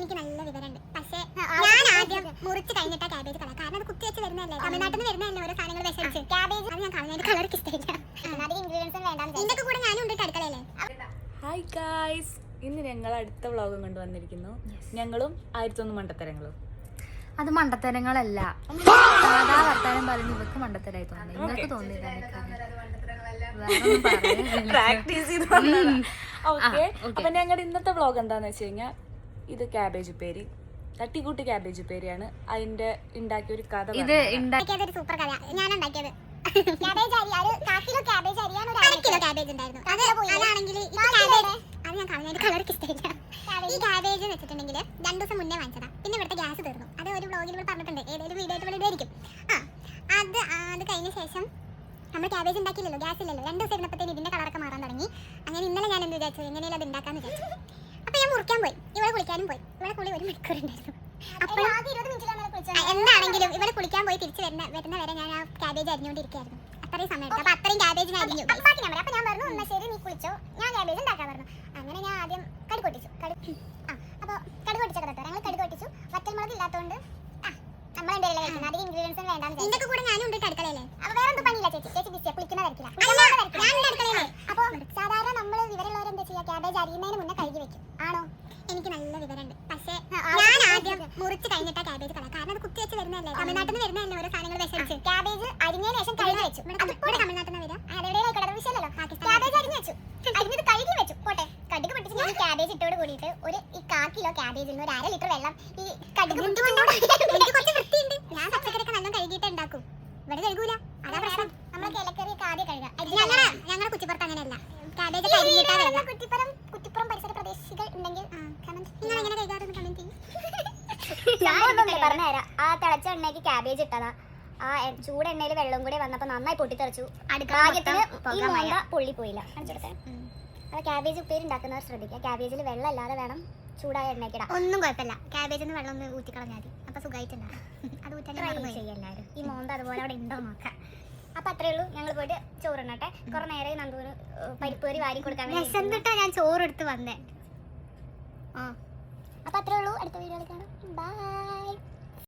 എനിക്ക് നല്ല വിവരമുണ്ട്. പക്ഷേ ഞാൻ ആദ്യം മുറിച്ച് കഴിഞ്ഞിട്ടാ ക്യാബേജ് കളയാം. കാരണം അത് കുത്തി വെച്ച് വരുന്നതല്ലേ, തമിഴ്നാട്ടിൽ നിന്ന് വരുന്നതല്ലേ ഓരോ സാധനങ്ങൾ വിഷമിച്ച്. ക്യാബേജ് അത് ഞാൻ കളഞ്ഞ കളർക്ക് ഇഷ്ടമില്ല. ഇൻഗ്രീഡിയൻസും വേണ്ട. ഇതിന്റെ കൂടെ ഞാനും ഉണ്ട് അടുക്കളയല്ലേ. ഹായ് ഗായ്സ്, ഇന്ന് ഞങ്ങൾ അടുത്ത വ്ളോഗും കൊണ്ടുവന്നിരിക്കുന്നു. ഞങ്ങളും 1001 മണ്ടത്തരങ്ങളും. അത് മണ്ടത്തരങ്ങളല്ല, സാധാ വർത്താനം പറയുന്ന ഇവർക്ക് മണ്ടത്തരായി തോന്നുന്നു. നിങ്ങൾക്ക് തോന്നിയില്ല? പ്രാക്ടീസ് ചെയ്ത് ഓക്കെ. അപ്പൊ ഞങ്ങളുടെ ഇന്നത്തെ വ്ളോഗ് എന്താന്ന് വെച്ച് കഴിഞ്ഞാൽ, ഇത് ക്യാബേജ് ഉപ്പേരി, തട്ടിക്കൂട്ടി ക്യാബേജ് ഉപ്പേരിയാണ്. അതിന്റെ ഉണ്ടാക്കിയ ഒരു കഥ. ഇത് ഉണ്ടാക്കിയത് സൂപ്പർ കഥ. ഞാൻ ഉണ്ടാക്കിയത് ക്യാബേജ് അരി, 1 കിലോ ക്യാബേജ് അരിയാണ്, 1 കിലോ ക്യാബേജ് ഉണ്ടായിരുന്നു. അതാണെങ്കിൽ അത് ഞാൻ കളഞ്ഞ കളർക്ക് ഇഷ്ടമില്ല. ഈ ക്യാബേജ് വെച്ചിട്ടുണ്ടെങ്കിൽ 2 ദിവസം മുന്നേ വാങ്ങിച്ചതാ. പിന്നെ ഇവിടുത്തെ ഗ്യാസ് തീർന്നു. അത് ഒരു വ്ളോഗിൽ ഇവിടെ പറഞ്ഞിട്ടുണ്ട്, ഏതെങ്കിലും വീഡിയോ ആയിട്ട് ഇവിടെ ഇടായിരിക്കും. അത് കഴിഞ്ഞ ശേഷം നമ്മൾ ക്യാബേജ് ഉണ്ടാക്കിയില്ലല്ലോ, ഗ്യാസ് ഇല്ലല്ലോ. 2 ദിവസം ഇരുന്നപ്പോഴത്തേന് ഇതിന്റെ കളറൊക്കെ മാറാൻ തുടങ്ങി. അങ്ങനെ ഇന്നലെ ഞാൻ എന്ത് വിചാരിച്ചു, എങ്ങനെയാലും അത് ഉണ്ടാക്കാന്ന് വിചാരിച്ചു. അപ്പൊ ഞാൻ മുറിക്കാൻ പോയി, ഇവിടെ കുളിക്കാനും പോയി. ഇവിടെ കുളി 1 മണിക്കൂർ ഉണ്ടായിരുന്നു. അപ്പോൾ എന്താണെങ്കിലും ഇവിടെ കുളിക്കാൻ പോയി തിരിച്ച് വരുന്ന വരെ ഞാൻ ആ ക്യാബേജ് അരിഞ്ഞുകൊണ്ടിരിക്കുകയായിരുന്നു. അത്രയും സമയം എടുത്തു. അപ്പൊ അത്രയും ക്യാബേജിന് അരിഞ്ഞു. അപ്പൊ ഞാൻ പറഞ്ഞു, എന്നാ ശരി നീ കുളിച്ചോ, ഞാൻ ക്യാബേജ് ഉണ്ടാക്കാൻ പറഞ്ഞു. അങ്ങനെ ഞാൻ ആദ്യം കടുക് പൊട്ടിച്ചു. അപ്പോൾ കടുക് പൊട്ടിച്ച കഥ ഞങ്ങൾ കടുക് പൊട്ടിച്ചു. വറ്റൽമുളക് ഇല്ലാത്തതുകൊണ്ട് നമ്മൾ എൻ്റെ കഴിക്കുന്നത് അധികം ഇൻഗ്രീഡിയൻസും വേണ്ട. ഇതിന്റെ കൂടെ ഞാനും ഉണ്ട് അടുക്കളയില്ലേ. അപ്പോൾ വേറെ എന്ത് പണിയില്ല ചേച്ചി ബിസിയാ, കുളിക്കുന്ന വരക്കില്ല. അപ്പോൾ സാധാരണ നമ്മൾ വിവരമുള്ളവരെന്താ ചെയ്യുക, ക്യാബേജ് അരിയുന്നതിന് മുന്നേ കഴുകി വെക്കും. ആണോ? എനിക്ക് നല്ല വിവരമുണ്ട്. പക്ഷേ ഞാൻ ആദ്യം മുറിച്ച് കഴിഞ്ഞിട്ടാ ക്യാബേജ് കളയാം. കാരണം അത് കുത്തി വെച്ച് വരുന്നതല്ലേ, തമിഴ്നാട്ടിൽ നിന്ന് വരുന്നതല്ലേ ഓരോ സാധനങ്ങൾ വിഷമിച്ച്. ക്യാബേജ് അരിഞ്ഞതിന് ശേഷം കഴുകി വെച്ചു. ഇവിടെ തമിഴ്നാട്ടിൽ നിന്ന് വരിക, അതെവിടെയായിക്കോട്ടെ, വിഷയമല്ലോ. ക്യാബേജ് അരിഞ്ഞു വെച്ചു, അരിഞ്ഞത് കഴുകി വെച്ചു. പോട്ടെ, കടുക് പൊട്ടിച്ച് ഞാൻ ക്യാബേജ് ഇട്ടോട് കൂടിയിട്ട് ഈ 1 കിലോ ക്യാബേജിൽ നിന്ന് 1/2 ലിറ്റർ വെള്ളം ഈ കടുക് എനിക്ക് കുറച്ച് വൃത്തിയുണ്ട്. ഞാൻ പച്ചക്കറിയൊക്കെ നല്ല കഴുകിയിട്ട് ഉണ്ടാക്കും. ഇവിടെ കഴുകൂല, അതാ പ്രശ്നം. നമ്മളൊക്കെ ഇലക്കറിയൊക്കെ ആദ്യം കഴുകാം. ഞങ്ങളുടെ കുറ്റിപ്പുറത്ത് അങ്ങനെയല്ല, ക്യാബേജ് കഴിഞ്ഞിട്ടാ. കുറ്റിപ്പുറം പരിസര പ്രദേശികൾ ഉണ്ടെങ്കിൽ നിങ്ങൾ എങ്ങനെ കൈകാറുണ്ട് കമന്റ് ചെയ്യും. പറഞ്ഞുതരാം. ആ തിളച്ച എണ്ണയ്ക്ക് ക്യാബേജ് ഇട്ടതാ. ആ ചൂട് എണ്ണയിൽ വെള്ളം കൂടി വന്നപ്പോൾ നന്നായി പൊട്ടിത്തെറിച്ചു. ഭാഗ്യത്തിന് പൊള്ളിപ്പോയില്ല. അത് ക്യാബേജ് ഉപ്പേരി ഉണ്ടാക്കുന്നവർ ശ്രദ്ധിക്കുക, ക്യാബേജിൽ വെള്ളം അല്ലാതെ വേണം ചൂടായ എണ്ണയ്ക്കിടാം. ഒന്നും കുഴപ്പമില്ല, ക്യാബേജിൽ നിന്ന് വെള്ളം ഒന്ന് ഊറ്റിക്കളഞ്ഞാൽ മതി. അപ്പൊ സുഖമായിട്ടുണ്ടാകും. അത് ഊറ്റാൻ എല്ലാവരും. ഈ മോന്ത അതുപോലെ അവിടെ ഉണ്ടോ നോക്കാം. അപ്പൊ അത്രേ ഉള്ളൂ. ഞങ്ങൾ പോയിട്ട് ചോറുണ്ണട്ടെ. കുറെ നേരം നന്ദൂന് പരിപ്പ് കറി വാരി കൊടുക്കാൻ വിശന്നിട്ടാ ഞാൻ ചോറെടുത്ത് വന്നേ. അപ്പൊ അത്രേ ഉള്ളൂ. അടുത്ത വീഡിയോയിൽ കാണാം. ബൈ.